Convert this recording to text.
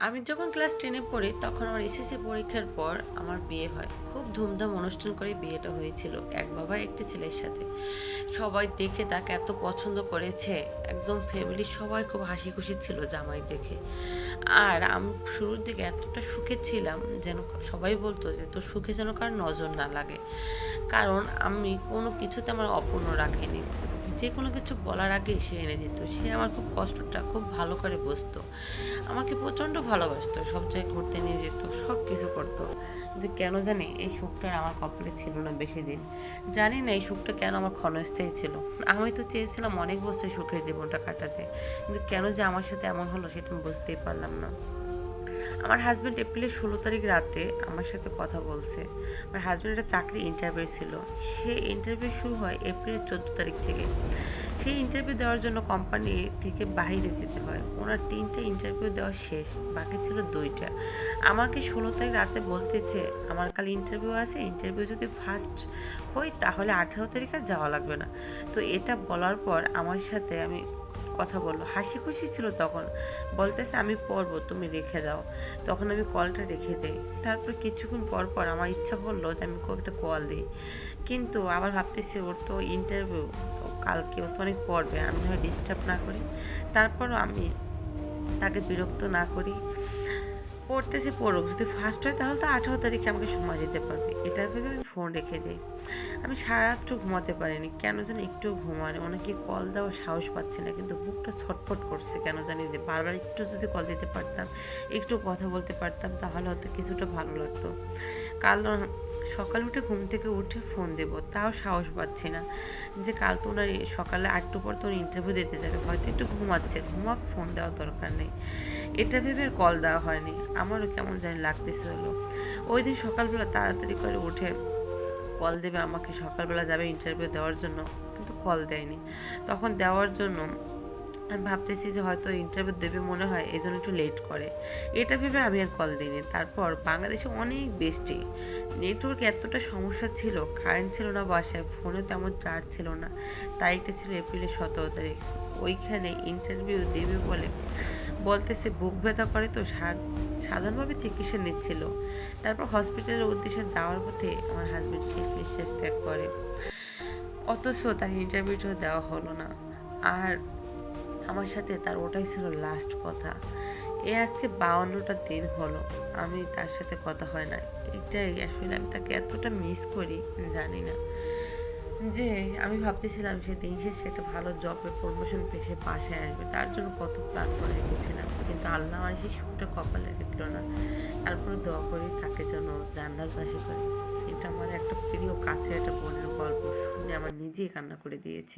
আমি যখন ক্লাস 10-এ পড়ি তখন আমার এসএসসি পরীক্ষার পর আমার বিয়ে হয়। খুব ধুমধাম অনুষ্ঠান করে বিয়েটা হয়েছিল এক বাবার একটি ছেলের সাথে। সবাই দেখে তাকে এত পছন্দ করেছে, একদম ফ্যামিলির সবাই খুব হাসি খুশি ছিল জামাই দেখে। আর আমি শুরুর দিকে এতটা সুখে ছিলাম যেন সবাই বলতো যে তোর সুখে যেন কার নজর না লাগে, কারণ আমি কোনো কিছুতে আমার অপূর্ণ রাখিনি। যে কোনো কিছু বলার আগে সে এনে দিত, সে আমার খুব কষ্টটা খুব ভালো করে বুঝতো, আমাকে প্রচণ্ড ভালোবাসতো, সব জায়গায় ঘুরতে নিয়ে যেত, সব কিছু করতো। কিন্তু কেন জানি এই সুখটা আমার কপালে ছিল না বেশি দিন। জানি না এই সুখটা কেন আমার ক্ষণস্থায়ী ছিল। আমি তো চেয়েছিলাম অনেক বছর সুখের জীবনটা কাটাতে, কিন্তু কেন যে আমার সাথে এমন হলো সেটা আমি বুঝতেই পারলাম না। আমার হাজব্যান্ড এপ্রিলের 16 তারিখ রাতে আমার সাথে কথা বলছে। আমার হাজব্যান্ড একটা চাকরি ইন্টারভিউ ছিল, সে ইন্টারভিউ শুরু হয় এপ্রিলের 14 তারিখ থেকে। সেই ইন্টারভিউ দেওয়ার জন্য কোম্পানি থেকে বাইরে যেতে হয়। ওনার 3টা ইন্টারভিউ দেওয়া শেষ, বাকি ছিল 2টা। আমাকে 16 তারিখ রাতে বলতেছে আমার কাল ইন্টারভিউ আছে, ইন্টারভিউ যদি ফার্স্ট হই তাহলে 18 তারিখ আর যাওয়া লাগবে না। তো এটা বলার পর আমার সাথে আমি কথা বললো, হাসি খুশি ছিল তখন। বলতেছে আমি পড়বো, তুমি রেখে দাও। তখন আমি কলটা রেখে দিই। তারপর কিছুক্ষণ পর পর আমার ইচ্ছা করলো যে আমি একটা কল দিই, কিন্তু আবার ভাবতেছি ওর তো ইন্টারভিউ, কালকে ও তো অনেক পড়বে, আমি না হয় ডিস্টার্ব না করি। তারপরও আমি তাকে বিরক্ত না করি, পড়তেছে পড়ুক, যদি ফার্স্ট হয় তাহলে তো 18 তারিখে আমাকে সময় দিতে পারবে, এটা ভেবে আমি ফোন রেখে দিই। আমি সারা রাত্র ঘুমাতে পারিনি, কেন জানি একটু ঘুমানি, অনেকে কল দেওয়ার সাহস পাচ্ছে না, কিন্তু বুকটা ছটফট করছে কেন জানি, যে বারবার একটু যদি কল দিতে পারতাম, একটু কথা বলতে পারতাম, তাহলে হয়তো কিছুটা ভালো লাগতো। কারণ সকালে উঠে ঘুম থেকে উঠে ফোন দেবো তাও সাহস পাচ্ছি না, যে কাল তো ওনার সকালে 8টার পর তো ইন্টারভিউ দিতে যাবে, হয়তো একটু ঘুমাচ্ছে, ঘুমাক, ফোন দেওয়ার দরকার নেই। এটা ভেবে আর কল দেওয়া হয়নি। আমারও কেমন জানি লাগতেছে হলো। ওই দিন সকালবেলা তাড়াতাড়ি করে উঠে কল দেবে আমাকে, সকালবেলা যাবে ইন্টারভিউ দেওয়ার জন্য, কিন্তু কল দেয়নি। তখন দেওয়ার জন্য আমি ভাবতেছি যে হয়তো ইন্টারভিউ দেবে মনে হয়, এই জন্য একটু লেট করে, এটা ভেবে আমি আর কল দিইনি। তারপর বাংলাদেশে অনেক বৃষ্টি, নেটওয়ার্ক এতটা সমস্যা ছিল, কারেন্ট ছিল না বাসায়, ফোনে তেমন চার্জ ছিল না। তারিখটা ছিল এপ্রিলের 17 তারিখ। ওইখানে ইন্টারভিউ দেবে বলে বলতেছে বুক ব্যথা করে, তো সাধারণভাবে চিকিৎসা নিচ্ছিল। তারপর হসপিটালের উদ্দেশ্যে যাওয়ার পথে আমার হাজব্যান্ড শেষ নিঃশ্বাস ত্যাগ করে, অথচ তার ইন্টারভিউটাও দেওয়া হলো না। আর আমার সাথে তার ওটাই ছিল লাস্ট কথা। আজকে 52টা দিন হলো আমি তার সাথে কথা হয় না। এটাই আসলে আমি তাকে এতটা মিস করি, জানি না। যে আমি ভাবতেছিলাম সে দিন শেষে একটা ভালো জবে প্রমোশন পেয়ে সে বাসায় আসবে, তার জন্য কত প্ল্যান করে রেখেছিলাম, কিন্তু আল্লাহ আমার সেই সুখটা কপালে রেখেছিল না। তারপরে দোয়া করি তাকে যেন জান্নাতবাসী করে। এটা আমার একটা প্রিয় কাছের একটা বোনের গল্প, শুনে আমার নিজেই কান্না করে দিয়েছি।